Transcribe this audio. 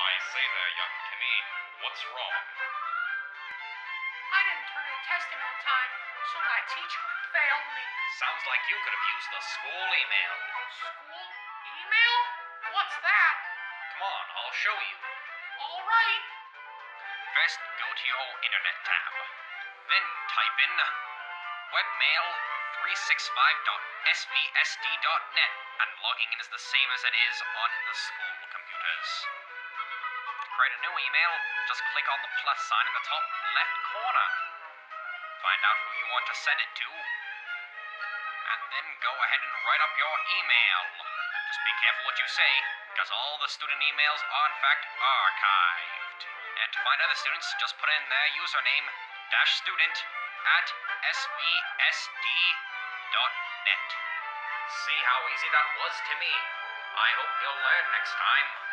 Why, say there, young Timmy, what's wrong? I didn't turn in a test in on time, so my teacher failed me. Sounds like you could have used the school email. School email? What's that? Come on, I'll show you. All right. First, go to your internet tab. Then type in webmail365.svsd.net, and logging in is the same as it is on the school computers. To create a new email, just click on the plus sign in the top left corner. Find out who you want to send it to, and then go ahead and write up your email. Just be careful what you say, because all the student emails are in fact archived. And to find other students, just put in their username -student at svsd.net. See how easy that was, Timmy? I hope you'll learn next time.